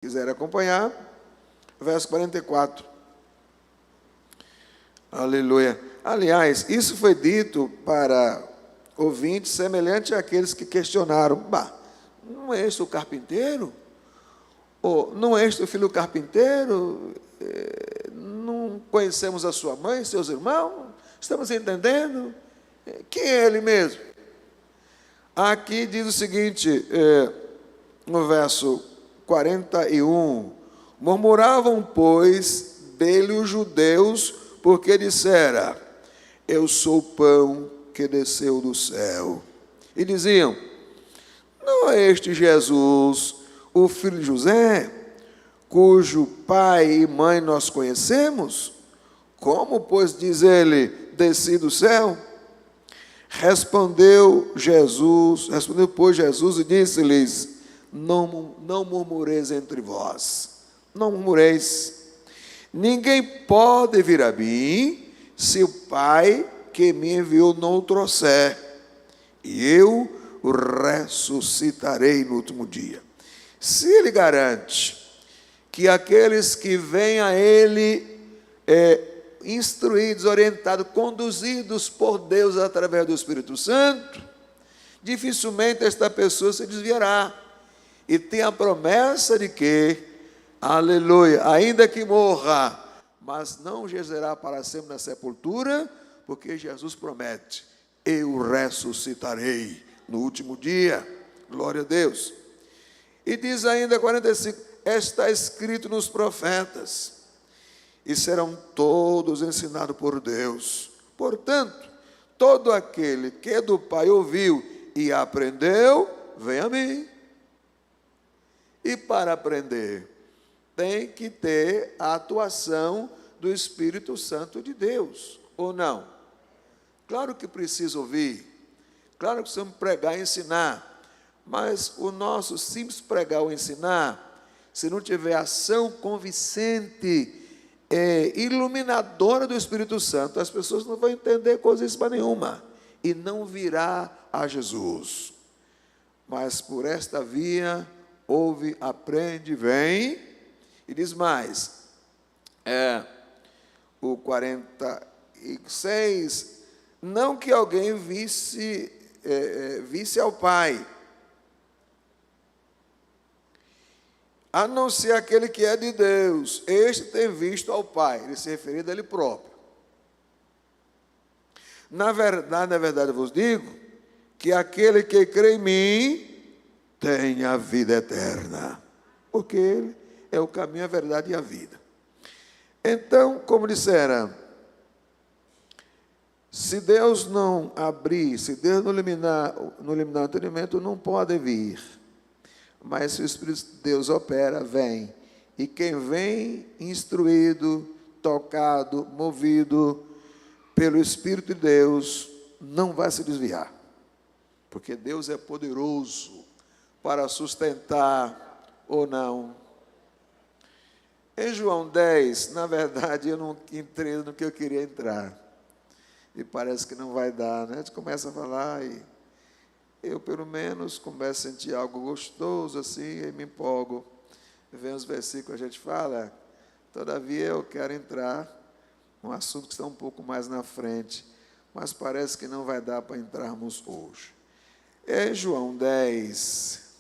Quiser acompanhar, verso 44. Aleluia. Aliás, isso foi dito para ouvintes semelhante àqueles que questionaram: não é este o carpinteiro? Ou não é este o filho do carpinteiro? Não conhecemos a sua mãe, seus irmãos? Estamos entendendo? Quem é ele mesmo? Aqui diz o seguinte, no verso 41, murmuravam, pois, dele os judeus, porque dissera: eu sou o pão que desceu do céu. E diziam: não é este Jesus, o filho de José, cujo pai e mãe nós conhecemos? Como, pois, diz ele, desci do céu? Respondeu, pois, Jesus e disse-lhes: não murmureis entre vós, não murmureis. Ninguém pode vir a mim, se o Pai que me enviou não o trouxer, e eu o ressuscitarei no último dia. Se ele garante que aqueles que vêm a ele, instruídos, orientados, conduzidos por Deus através do Espírito Santo, dificilmente esta pessoa se desviará. E tem a promessa de que, aleluia, ainda que morra, mas não jazerá para sempre na sepultura, porque Jesus promete: eu ressuscitarei no último dia. Glória a Deus. E diz ainda 45, está escrito nos profetas, e serão todos ensinados por Deus. Portanto, todo aquele que do Pai ouviu e aprendeu, vem a mim. E para aprender, tem que ter a atuação do Espírito Santo de Deus, ou não? Claro que precisa ouvir, claro que precisamos pregar e ensinar, mas o nosso simples pregar ou ensinar, se não tiver ação convincente, iluminadora do Espírito Santo, as pessoas não vão entender coisa nenhuma, e não virá a Jesus. Mas por esta via, ouve, aprende, vem, e diz mais, o 46, não que alguém visse ao Pai, a não ser aquele que é de Deus, este tem visto ao Pai, ele se referindo a ele próprio. Na verdade, eu vos digo, que aquele que crê em mim, tem a vida eterna, porque ele é o caminho, a verdade e a vida. Então, como disseram, se Deus não abrir, se Deus não iluminar o entendimento, não pode vir. Mas se o Espírito de Deus opera, vem. E quem vem instruído, tocado, movido pelo Espírito de Deus, não vai se desviar. Porque Deus é poderoso para sustentar ou não. Em João 10, na verdade, eu não entrei no que eu queria entrar. E parece que não vai dar, né? A gente começa a falar e eu, pelo menos, começo a sentir algo gostoso assim, e me empolgo. Vem os versículos, a gente fala, todavia eu quero entrar num assunto que está um pouco mais na frente, mas parece que não vai dar para entrarmos hoje. Em João 10,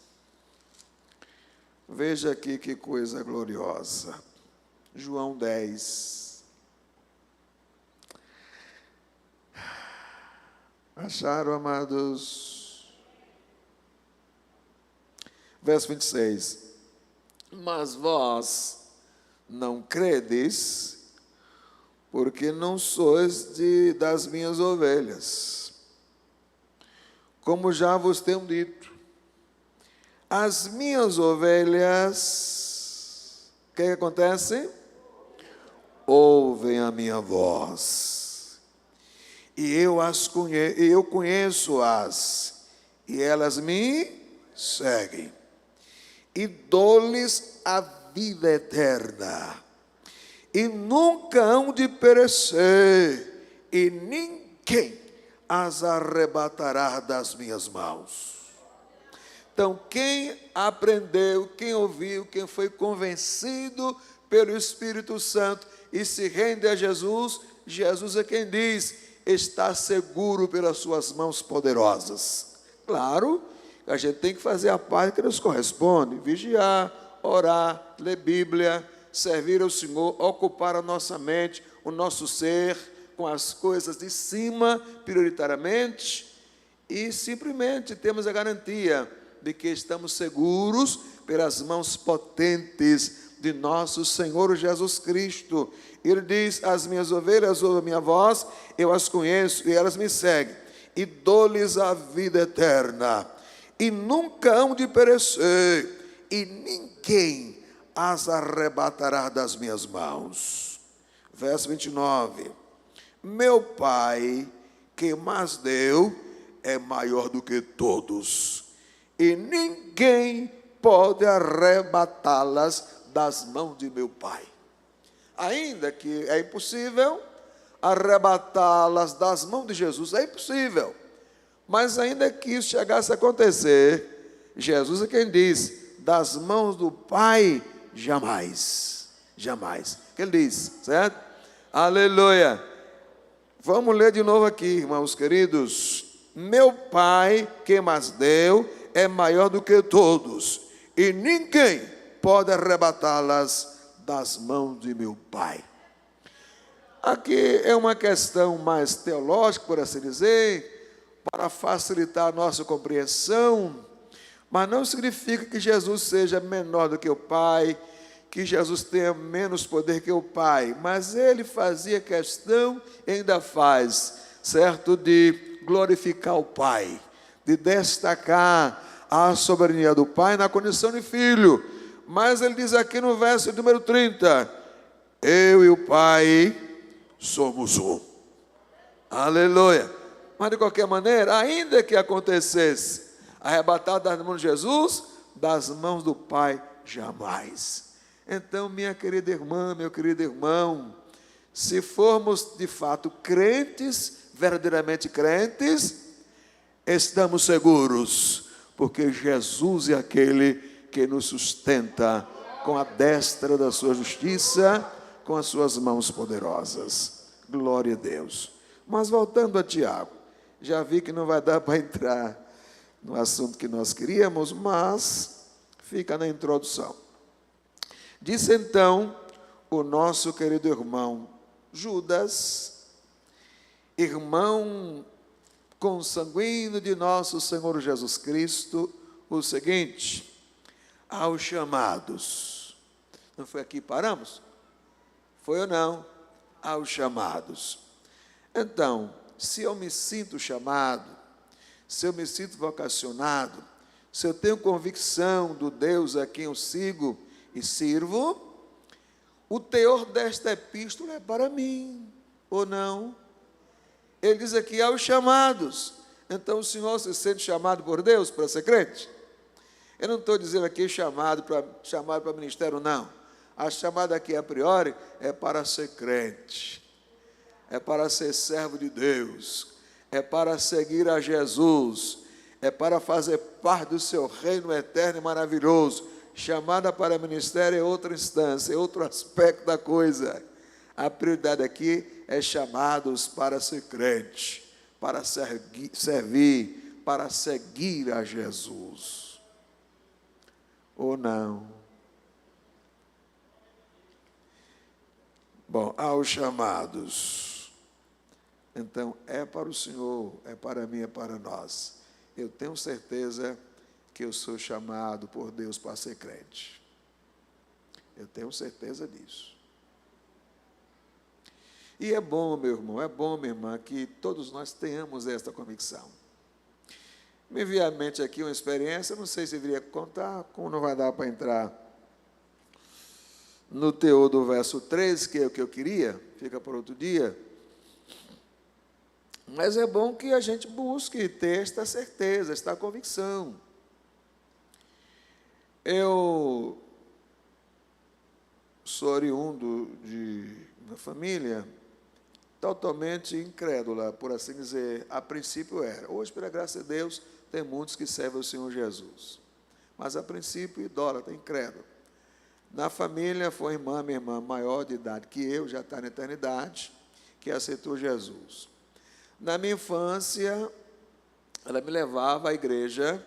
veja aqui que coisa gloriosa. João 10. Acharam, amados? Verso 26. Mas vós não credes, porque não sois das minhas ovelhas. Como já vos tenho dito, as minhas ovelhas, o que acontece? Ouvem a minha voz, e eu conheço-as, e elas me seguem, e dou-lhes a vida eterna, e nunca hão de perecer, e ninguém as arrebatará das minhas mãos. Então, quem aprendeu, quem ouviu, quem foi convencido pelo Espírito Santo e se rende a Jesus, Jesus é quem diz: está seguro pelas suas mãos poderosas. Claro, a gente tem que fazer a parte que nos corresponde: vigiar, orar, ler Bíblia, servir ao Senhor, ocupar a nossa mente, o nosso ser, com as coisas de cima, prioritariamente, e simplesmente temos a garantia de que estamos seguros pelas mãos potentes de nosso Senhor Jesus Cristo. Ele diz: as minhas ovelhas ouvem a minha voz, eu as conheço e elas me seguem, e dou-lhes a vida eterna, e nunca hão de perecer, e ninguém as arrebatará das minhas mãos. Verso 29. Meu Pai, que mais deu, é maior do que todos, e ninguém pode arrebatá-las das mãos de meu Pai. Ainda que é impossível arrebatá-las das mãos de Jesus, é impossível, mas ainda que isso chegasse a acontecer, Jesus é quem diz: das mãos do Pai, jamais, jamais. Que ele diz, certo? Aleluia. Vamos ler de novo aqui, irmãos queridos. Meu Pai, que mais deu, é maior do que todos, e ninguém pode arrebatá-las das mãos de meu Pai. Aqui é uma questão mais teológica, por assim dizer, para facilitar a nossa compreensão, mas não significa que Jesus seja menor do que o Pai, que Jesus tenha menos poder que o Pai, mas ele fazia questão, e ainda faz, certo, de glorificar o Pai, de destacar a soberania do Pai na condição de filho. Mas ele diz aqui no verso número 30, eu e o Pai somos um. Aleluia. Mas de qualquer maneira, ainda que acontecesse arrebatado das mãos de Jesus, das mãos do Pai jamais. Então, minha querida irmã, meu querido irmão, se formos de fato crentes, verdadeiramente crentes, estamos seguros, porque Jesus é aquele que nos sustenta com a destra da sua justiça, com as suas mãos poderosas. Glória a Deus. Mas voltando a Tiago, já vi que não vai dar para entrar no assunto que nós queríamos, mas fica na introdução. Disse então o nosso querido irmão Judas, irmão consanguíneo de nosso Senhor Jesus Cristo, o seguinte: aos chamados. Não foi aqui que paramos? Foi ou não? Aos chamados. Então, se eu me sinto chamado, se eu me sinto vocacionado, se eu tenho convicção do Deus a quem eu sigo e sirvo, o teor desta epístola é para mim, ou não? Ele diz aqui, aos chamados. Então o senhor se sente chamado por Deus para ser crente? Eu não estou dizendo aqui chamado para ministério, não. A chamada aqui a priori é para ser crente, é para ser servo de Deus, é para seguir a Jesus, é para fazer parte do seu reino eterno e maravilhoso. Chamada para ministério é outra instância, é outro aspecto da coisa. A prioridade aqui é chamados para ser crente, para servir, para seguir a Jesus. Ou não? Bom, aos chamados. Então, é para o Senhor, é para mim, é para nós. Eu tenho certeza que eu sou chamado por Deus para ser crente. Eu tenho certeza disso. E é bom, meu irmão, é bom, minha irmã, que todos nós tenhamos esta convicção. Me veio à mente aqui uma experiência, não sei se deveria contar, como não vai dar para entrar no teor do verso 13, que é o que eu queria, fica por outro dia. Mas é bom que a gente busque ter esta certeza, esta convicção. Eu sou oriundo de uma família totalmente incrédula, por assim dizer. A princípio era. Hoje, pela graça de Deus, tem muitos que servem o Senhor Jesus. Mas, a princípio, idólatra, incrédulo. Na família foi minha irmã maior de idade que eu, já está na eternidade, que aceitou Jesus. Na minha infância, ela me levava à igreja,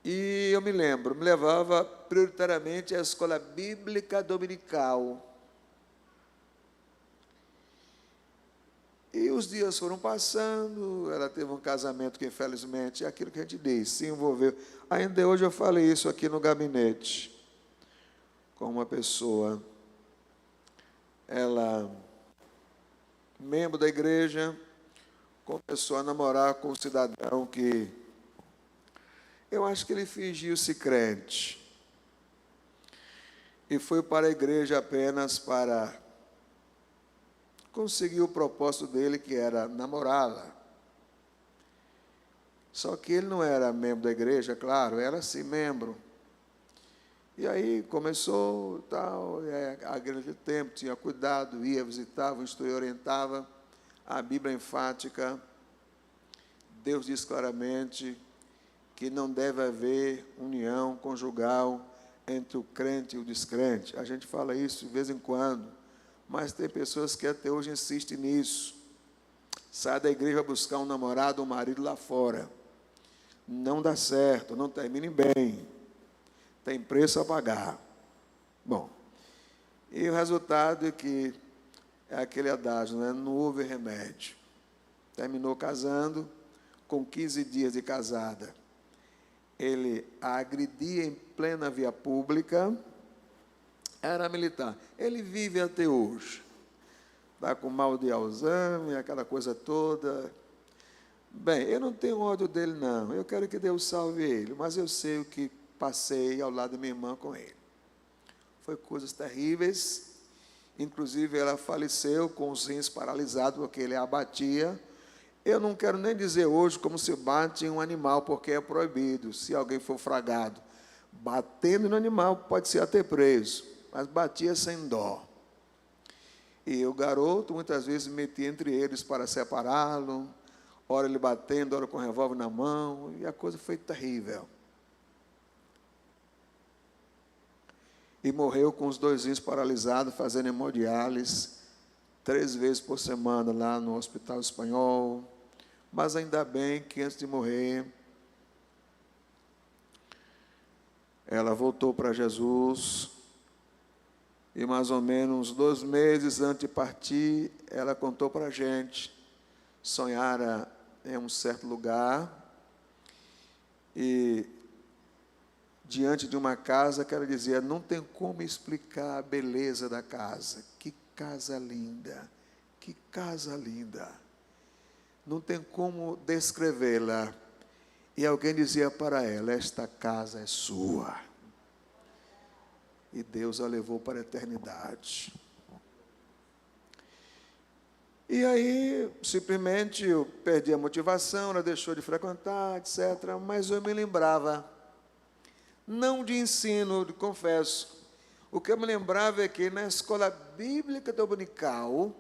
e eu me levava prioritariamente à escola bíblica dominical. E os dias foram passando, ela teve um casamento que, infelizmente, é aquilo que a gente diz, se envolveu. Ainda hoje eu falei isso aqui no gabinete, com uma pessoa, ela, membro da igreja, começou a namorar com um cidadão que, eu acho que ele fingiu-se crente, e foi para a igreja apenas para conseguir o propósito dele, que era namorá-la. Só que ele não era membro da igreja, claro, era sim membro. E aí começou, tal, a igreja de tempo tinha cuidado, ia, visitava, instruía, orientava. A Bíblia é enfática, Deus diz claramente que não deve haver união conjugal entre o crente e o descrente. A gente fala isso de vez em quando, mas tem pessoas que até hoje insistem nisso. Sai da igreja buscar um namorado, um marido lá fora. Não dá certo, não terminem bem. Tem preço a pagar. Bom, e o resultado é que é aquele adágio, né? Não houve remédio. Terminou casando, com 15 dias de casada. Ele a agredia em plena via pública, era militar. Ele vive até hoje. Está com mal de Alzheimer, aquela coisa toda. Bem, eu não tenho ódio dele, não. Eu quero que Deus salve ele, mas eu sei o que passei ao lado da minha irmã com ele. Foi coisas terríveis. Inclusive, ela faleceu com os rins paralisados, porque ele a abatia. Eu não quero nem dizer hoje como se bate em um animal, porque é proibido, se alguém for fragado. Batendo no animal, pode ser até preso, mas batia sem dó. E o garoto, muitas vezes, metia entre eles para separá-lo, ora ele batendo, ora com o revólver na mão, e a coisa foi terrível. E morreu com os 2 rins paralisados, fazendo hemodiálise 3 vezes por semana lá no Hospital Espanhol. Mas ainda bem que antes de morrer, ela voltou para Jesus, e mais ou menos 2 meses antes de partir, ela contou para a gente, sonhara em um certo lugar, e diante de uma casa que ela dizia, não tem como explicar a beleza da casa. Que casa linda, que casa linda. Não tem como descrevê-la. E alguém dizia para ela, esta casa é sua. E Deus a levou para a eternidade. E aí, simplesmente, eu perdi a motivação, ela deixou de frequentar, etc. Mas eu me lembrava, não de ensino, confesso. O que eu me lembrava é que na escola bíblica dominical,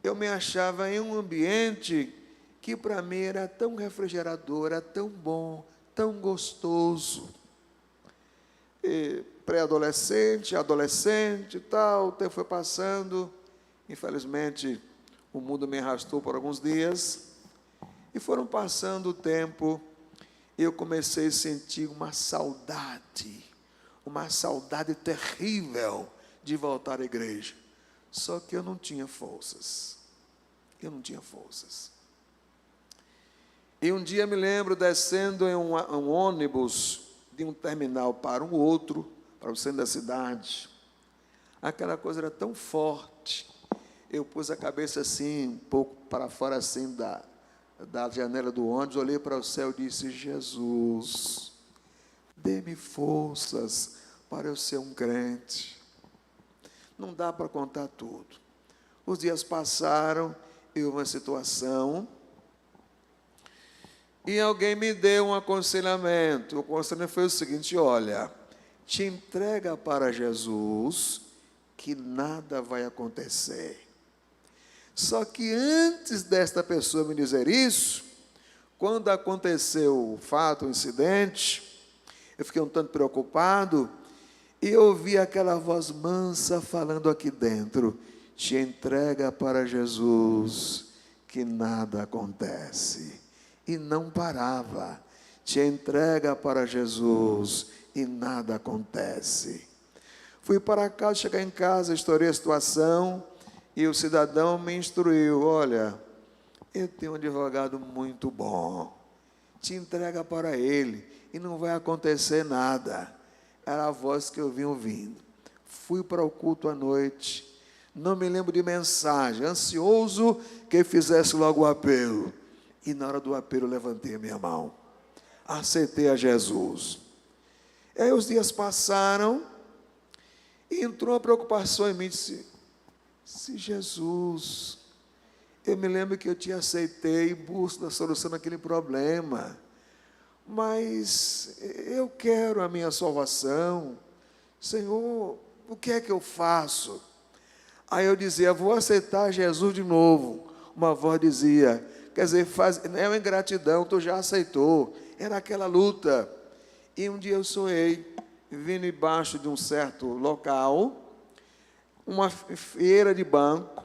eu me achava em um ambiente que para mim era tão refrigerador, era tão bom, tão gostoso. Pré-adolescente, adolescente e tal, o tempo foi passando, infelizmente o mundo me arrastou por alguns dias, e foram passando o tempo, eu comecei a sentir uma saudade terrível de voltar à igreja. Só que eu não tinha forças. E um dia me lembro descendo em um ônibus de um terminal para um outro, para o centro da cidade. Aquela coisa era tão forte. Eu pus a cabeça assim, um pouco para fora assim da janela do ônibus, olhei para o céu e disse, Jesus, dê-me forças para eu ser um crente. Não dá para contar tudo. Os dias passaram, e houve uma situação, e alguém me deu um aconselhamento. O aconselhamento foi o seguinte, olha, te entrega para Jesus, que nada vai acontecer. Só que antes desta pessoa me dizer isso, quando aconteceu o fato, o incidente, eu fiquei um tanto preocupado e eu ouvi aquela voz mansa falando aqui dentro: te entrega para Jesus, que nada acontece. E não parava. Te entrega para Jesus e nada acontece. Fui para casa, chegar em casa, estourei a situação e o cidadão me instruiu: olha, eu tenho um advogado muito bom, te entrega para ele e não vai acontecer nada. Era a voz que eu vim ouvindo. Fui para o culto à noite, não me lembro de mensagem, ansioso que fizesse logo o apelo. E na hora do apelo levantei a minha mão, aceitei a Jesus. E aí os dias passaram e entrou uma preocupação em mim, disse: se Jesus, eu me lembro que eu te aceitei em busca da solução daquele problema, mas eu quero a minha salvação, Senhor, o que é que eu faço? Aí eu dizia: vou aceitar Jesus de novo. Uma voz dizia: quer dizer, é uma ingratidão, tu já aceitou. Era aquela luta. E um dia eu sonhei, vindo embaixo de um certo local, uma feira de banco,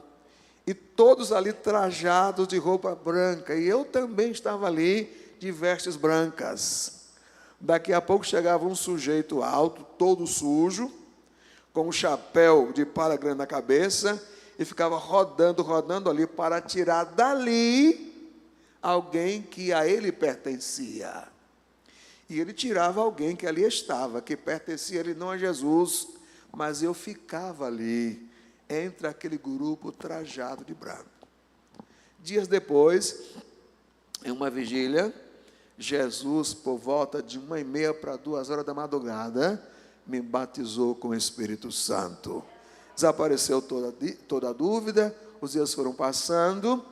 e todos ali trajados de roupa branca, e eu também estava ali de vestes brancas. Daqui a pouco chegava um sujeito alto, todo sujo, com um chapéu de palha grande na cabeça, e ficava rodando ali para tirar dali alguém que a ele pertencia. E ele tirava alguém que ali estava, que pertencia a ele, não a Jesus, mas eu ficava ali, entre aquele grupo trajado de branco. Dias depois, em uma vigília, Jesus, por volta de 1h30 para 2h da madrugada, me batizou com o Espírito Santo. Desapareceu toda a dúvida, os dias foram passando,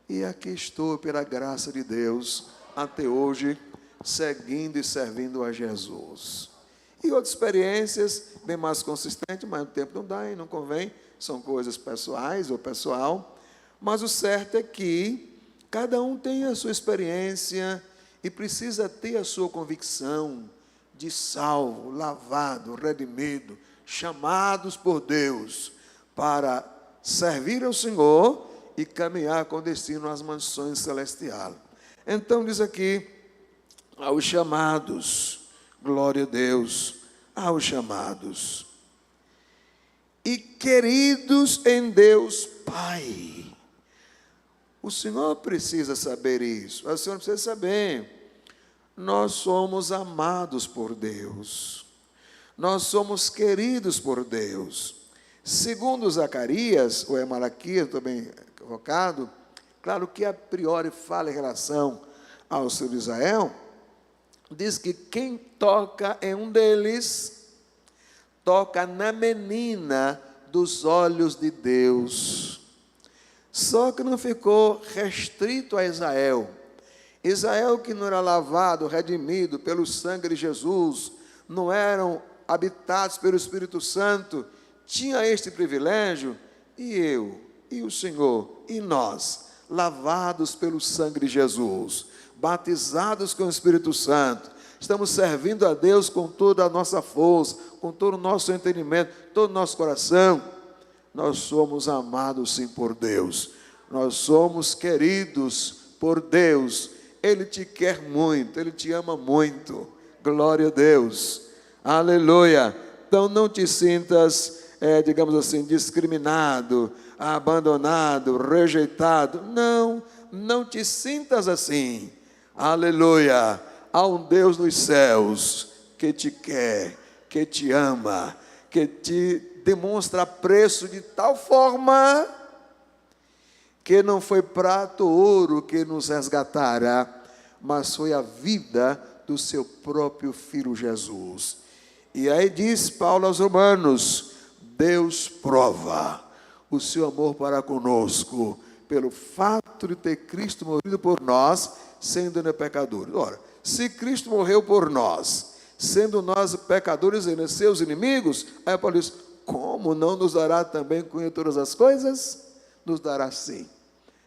e aqui estou, pela graça de Deus, até hoje, seguindo e servindo a Jesus. E outras experiências, bem mais consistentes, mas o tempo não dá e não convém, são coisas pessoais ou pessoal, mas o certo é que cada um tem a sua experiência e precisa ter a sua convicção de salvo, lavado, redimido, chamados por Deus para servir ao Senhor e caminhar com destino às mansões celestiais. Então diz aqui: aos chamados, glória a Deus, aos chamados, e queridos em Deus Pai. O Senhor precisa saber isso, o Senhor precisa saber, nós somos amados por Deus, nós somos queridos por Deus. Segundo Zacarias, ou é Malaquias, estou bem equivocado, claro que a priori fala em relação ao filho de Israel, diz que quem toca em um deles, toca na menina dos olhos de Deus. Só que não ficou restrito a Israel. Israel, que não era lavado, redimido pelo sangue de Jesus, não eram habitados pelo Espírito Santo, tinha este privilégio, e eu, e o Senhor, e nós, lavados pelo sangue de Jesus, batizados com o Espírito Santo, estamos servindo a Deus com toda a nossa força, com todo o nosso entendimento, todo o nosso coração. Nós somos amados sim por Deus, nós somos queridos por Deus. Ele te quer muito, Ele te ama muito, glória a Deus, aleluia. Então não te sintas, digamos assim, discriminado, abandonado, rejeitado, não te sintas assim, aleluia. Há um Deus dos céus que te quer, que te ama, que te demonstra apreço de tal forma que não foi prata ou ouro que nos resgatará, mas foi a vida do seu próprio Filho Jesus. E aí diz Paulo aos Romanos: Deus prova o seu amor para conosco pelo fato de ter Cristo morrido por nós, sendo ainda pecadores. Ora, se Cristo morreu por nós, sendo nós pecadores e seus inimigos, aí Paulo diz: como não nos dará também com todas as coisas? Nos dará sim.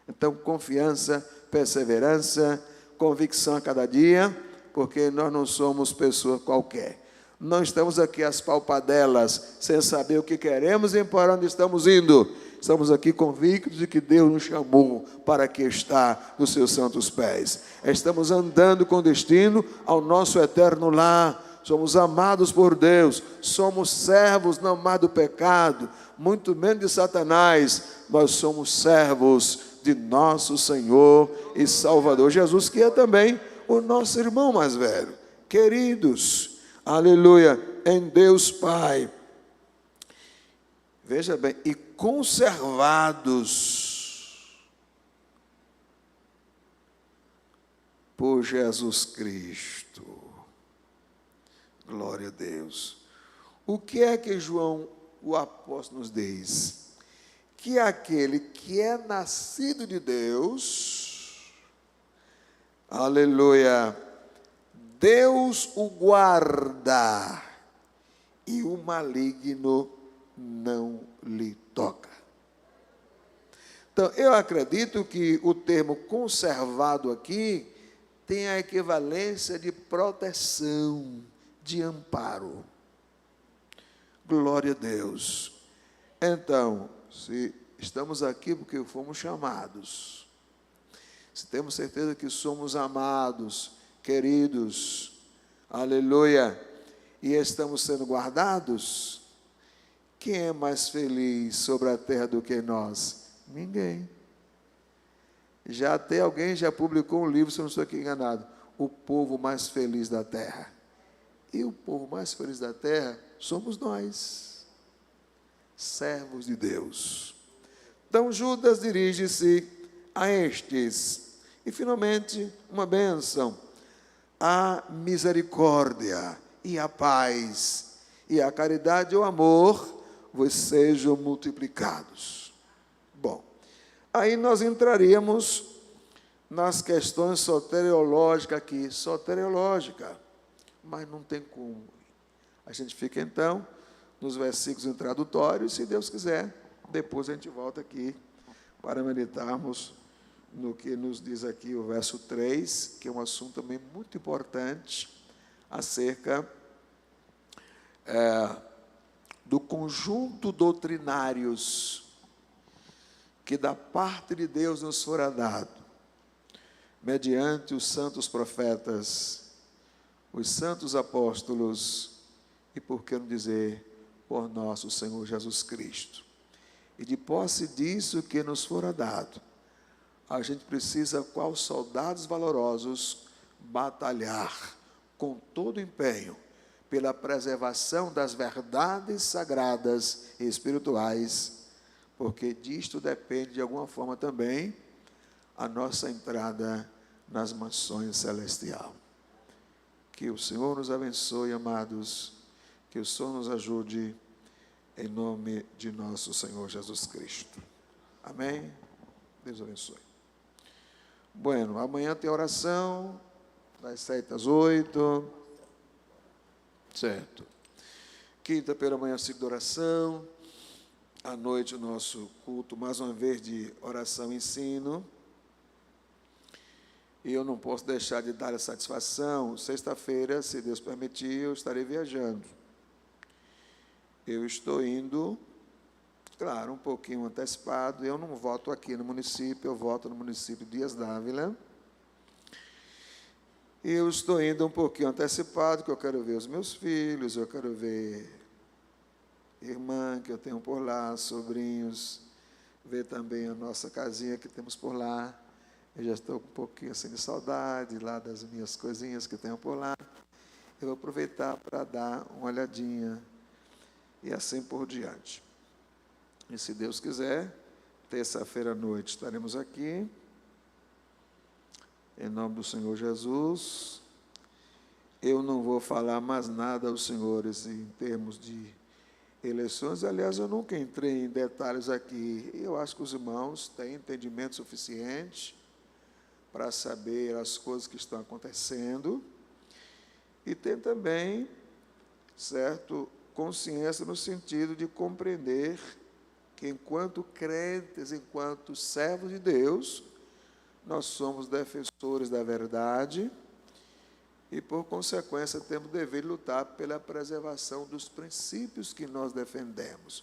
Então, confiança, perseverança, convicção a cada dia, porque nós não somos pessoa qualquer. Não estamos aqui às palpadelas, sem saber o que queremos e para onde estamos indo. Estamos aqui convictos de que Deus nos chamou para que está nos seus santos pés. Estamos andando com destino ao nosso eterno lar. Somos amados por Deus, somos servos não mais do pecado, muito menos de Satanás. Nós somos servos de nosso Senhor e Salvador Jesus, que é também o nosso irmão mais velho. Queridos, aleluia, em Deus Pai, veja bem, e conservados por Jesus Cristo. Glória a Deus. O que é que João, o apóstolo, nos diz? Que aquele que é nascido de Deus, aleluia, Deus o guarda e o maligno não lhe toca. Então, eu acredito que o termo conservado aqui tem a equivalência de proteção, de amparo. Glória a Deus. Então, se estamos aqui porque fomos chamados, se temos certeza que somos amados, queridos, aleluia, e estamos sendo guardados, quem é mais feliz sobre a terra do que nós? Ninguém. Já até alguém já publicou um livro, se eu não estou aqui enganado, o povo mais feliz da terra. E o povo mais feliz da terra somos nós, servos de Deus. Então Judas dirige-se a estes. E finalmente, uma bênção, a misericórdia e a paz e a caridade e o amor vos sejam multiplicados. Bom, aí nós entraríamos nas questões soteriológicas aqui, soteriológica, mas não tem como. A gente fica então nos versículos introdutórios, se Deus quiser, depois a gente volta aqui para meditarmos no que nos diz aqui o verso 3, que é um assunto também muito importante, acerca do conjunto doutrinários que da parte de Deus nos fora dado, mediante os santos profetas, os santos apóstolos e, por que não dizer, por nosso Senhor Jesus Cristo. E de posse disso que nos fora dado, a gente precisa, qual soldados valorosos, batalhar com todo empenho pela preservação das verdades sagradas e espirituais, porque disto depende de alguma forma também a nossa entrada nas mansões celestiais. Que o Senhor nos abençoe, amados, que o Senhor nos ajude, em nome de nosso Senhor Jesus Cristo. Amém? Deus abençoe. Bueno, amanhã tem oração, das 7 às 8. Certo. Quinta-feira, amanhã, ciclo de oração. À noite, o nosso culto, mais uma vez, de oração e ensino. E eu não posso deixar de dar a satisfação. Sexta-feira, se Deus permitir, eu estarei viajando. Eu estou indo, claro, um pouquinho antecipado. Eu não voto aqui no município, eu voto no município de Dias Dávila. Eu estou indo um pouquinho antecipado, porque eu quero ver os meus filhos, eu quero ver irmã que eu tenho por lá, sobrinhos, ver também a nossa casinha que temos por lá. Eu já estou com um pouquinho assim de saudade lá das minhas coisinhas que tenho por lá. Eu vou aproveitar para dar uma olhadinha e assim por diante. E se Deus quiser, terça-feira à noite estaremos aqui. Em nome do Senhor Jesus, eu não vou falar mais nada aos senhores em termos de eleições. Aliás, eu nunca entrei em detalhes aqui. Eu acho que os irmãos têm entendimento suficiente para saber as coisas que estão acontecendo. E tem também, certo, consciência no sentido de compreender que, enquanto crentes, enquanto servos de Deus, nós somos defensores da verdade e, por consequência, temos o dever de lutar pela preservação dos princípios que nós defendemos.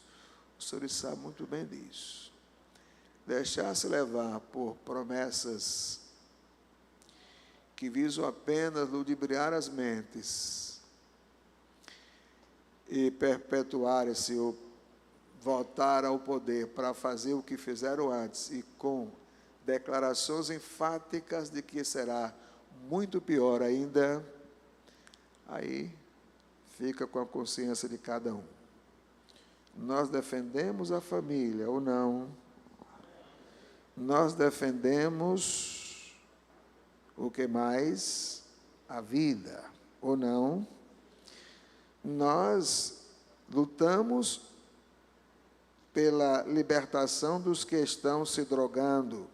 Os senhores sabem muito bem disso. Deixar-se levar por promessas que visam apenas ludibriar as mentes e perpetuar-se ou voltar ao poder para fazer o que fizeram antes e com declarações enfáticas de que será muito pior ainda, aí fica com a consciência de cada um. Nós defendemos a família ou não? Nós defendemos o que mais? A vida ou não? Nós lutamos pela libertação dos que estão se drogando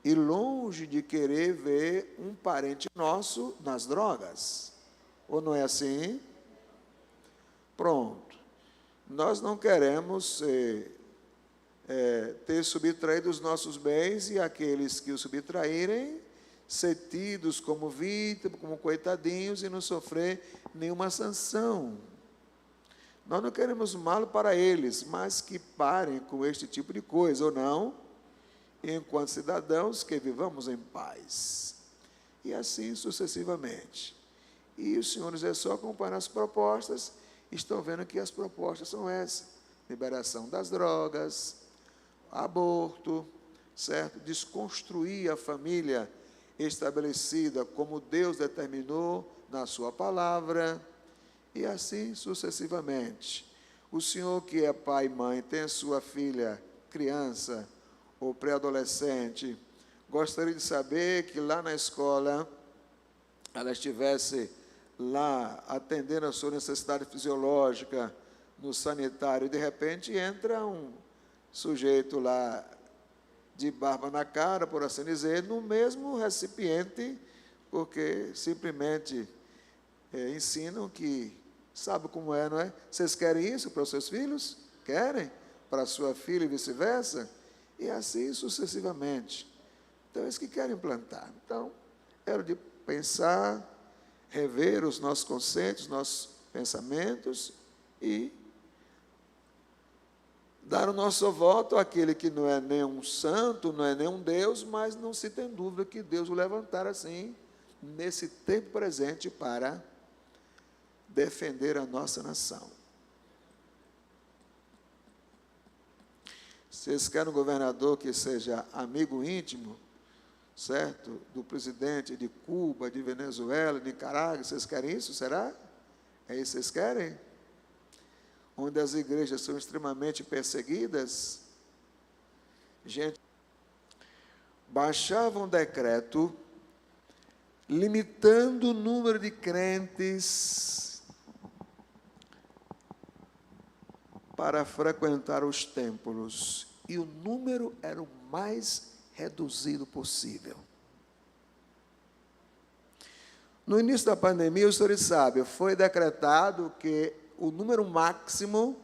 e longe de querer ver um parente nosso nas drogas. Ou não é assim? Pronto. Nós não queremos ter subtraído os nossos bens e aqueles que os subtraírem ser tidos como vítimas, como coitadinhos e não sofrer nenhuma sanção. Nós não queremos mal para eles, mas que parem com este tipo de coisa, ou não, enquanto cidadãos que vivamos em paz. E assim sucessivamente. E os senhores é só acompanhar as propostas, estão vendo que as propostas são essas: liberação das drogas, aborto, certo? Desconstruir a família estabelecida como Deus determinou na sua palavra, e assim sucessivamente. O senhor que é pai e mãe, tem sua filha, criança ou pré-adolescente, gostaria de saber que lá na escola ela estivesse lá atendendo a sua necessidade fisiológica no sanitário, e de repente entra um sujeito lá de barba na cara, por assim dizer, no mesmo recipiente, porque simplesmente ensinam que, sabe como é, não é? Vocês querem isso para os seus filhos? Querem? Para a sua filha e vice-versa? E assim sucessivamente. Então, eles que querem implantar. Então, era de pensar, rever os nossos conceitos, nossos pensamentos e dar o nosso voto àquele que não é nem um santo, não é nem um Deus, mas não se tem dúvida que Deus o levantar assim, nesse tempo presente, para defender a nossa nação. Vocês querem um governador que seja amigo íntimo, certo? Do presidente de Cuba, de Venezuela, de Nicarágua, vocês querem isso, será? É isso que vocês querem? Onde as igrejas são extremamente perseguidas? Gente, baixava um decreto limitando o número de crentes para frequentar os templos, e o número era o mais reduzido possível. No início da pandemia, os senhores sabem, foi decretado que o número máximo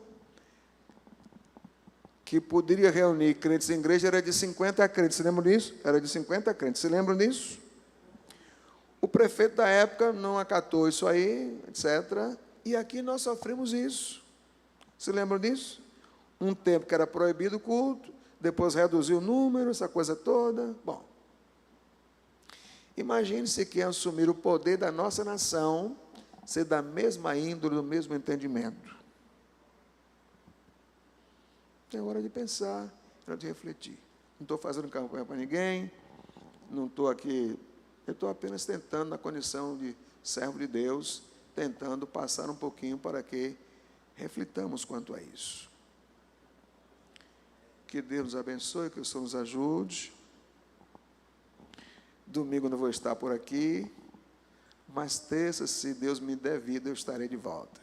que poderia reunir crentes em igreja era de 50 crentes. Se lembram disso? Era de 50 crentes. Se lembram disso? O prefeito da época não acatou isso aí, etc. E aqui nós sofremos isso. Se lembram disso? Um tempo que era proibido o culto, depois reduziu o número, essa coisa toda. Bom, imagine-se que assumir o poder da nossa nação ser da mesma índole, do mesmo entendimento. É hora de pensar, é hora de refletir. Não estou fazendo campanha para ninguém, não estou aqui, eu estou apenas tentando, na condição de servo de Deus, tentando passar um pouquinho para que reflitamos quanto a isso. Que Deus nos abençoe, que o Senhor nos ajude. Domingo eu não vou estar por aqui, mas terça, se Deus me der vida, eu estarei de volta.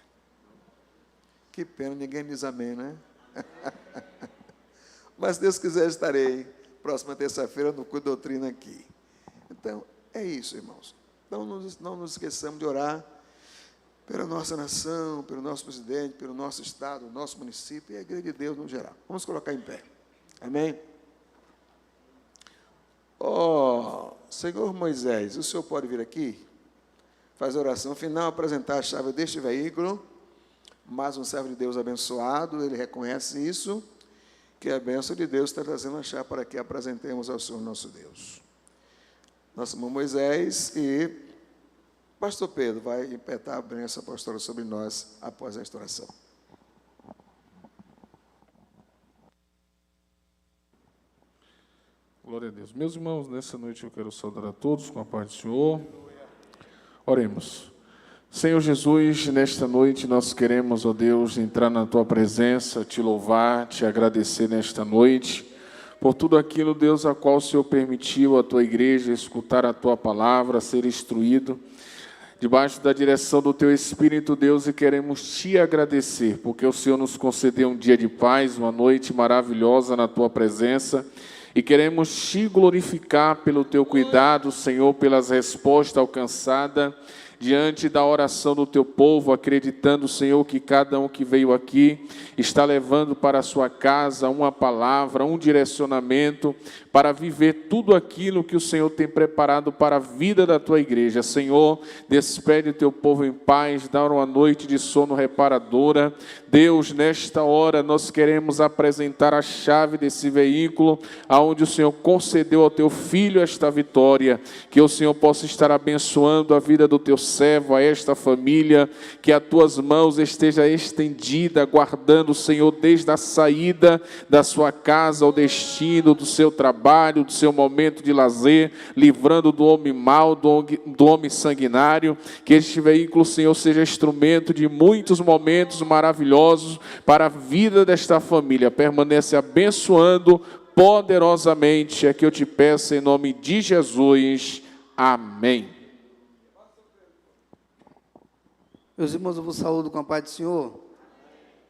Que pena, ninguém diz amém, né? Mas se Deus quiser, estarei próxima terça-feira no Culto Doutrina aqui. Então, é isso, irmãos. Não nos esqueçamos de orar pela nossa nação, pelo nosso presidente, pelo nosso estado, nosso município e a Igreja de Deus no geral. Vamos colocar em pé. Amém? Ó, Senhor Moisés, o senhor pode vir aqui? Fazer a oração final, apresentar a chave deste veículo. Mais um servo de Deus abençoado, ele reconhece isso, que a bênção de Deus está trazendo a chave para que apresentemos ao Senhor nosso Deus. Nosso irmão Moisés e pastor Pedro vai impetar a bênção apostólica sobre nós após a oração. Glória a Deus. Meus irmãos, nessa noite eu quero saudar a todos com a paz do Senhor. Oremos. Senhor Jesus, nesta noite nós queremos, ó Deus, entrar na Tua presença, Te louvar, Te agradecer nesta noite, por tudo aquilo, Deus, a qual o Senhor permitiu a Tua igreja escutar a Tua palavra, ser instruído, debaixo da direção do Teu Espírito, Deus, e queremos Te agradecer, porque o Senhor nos concedeu um dia de paz, uma noite maravilhosa na Tua presença, e queremos Te glorificar pelo Teu cuidado, Senhor, pelas respostas alcançadas, diante da oração do Teu povo, acreditando, Senhor, que cada um que veio aqui está levando para a sua casa uma palavra, um direcionamento, para viver tudo aquilo que o Senhor tem preparado para a vida da Tua igreja. Senhor, despede o Teu povo em paz, dá uma noite de sono reparadora. Deus, nesta hora nós queremos apresentar a chave desse veículo, aonde o Senhor concedeu ao Teu Filho esta vitória, que o Senhor possa estar abençoando a vida do Teu servo, a esta família, que as Tuas mãos esteja estendida, guardando, Senhor, desde a saída da sua casa, ao destino do seu trabalho, do seu momento de lazer, livrando do homem mau, do homem sanguinário, que este veículo, Senhor, seja instrumento de muitos momentos maravilhosos para a vida desta família. Permanece abençoando poderosamente, é que eu te peço em nome de Jesus. Amém. Meus irmãos, eu vos saúdo com a paz do Senhor.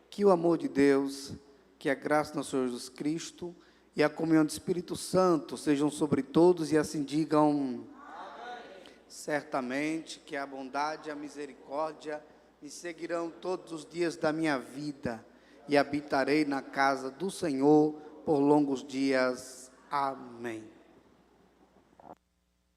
Que o amor de Deus, que a graça do Senhor Jesus Cristo e a comunhão do Espírito Santo sejam sobre todos e assim digam. Amém. Certamente que a bondade e a misericórdia me seguirão todos os dias da minha vida e habitarei na casa do Senhor por longos dias. Amém.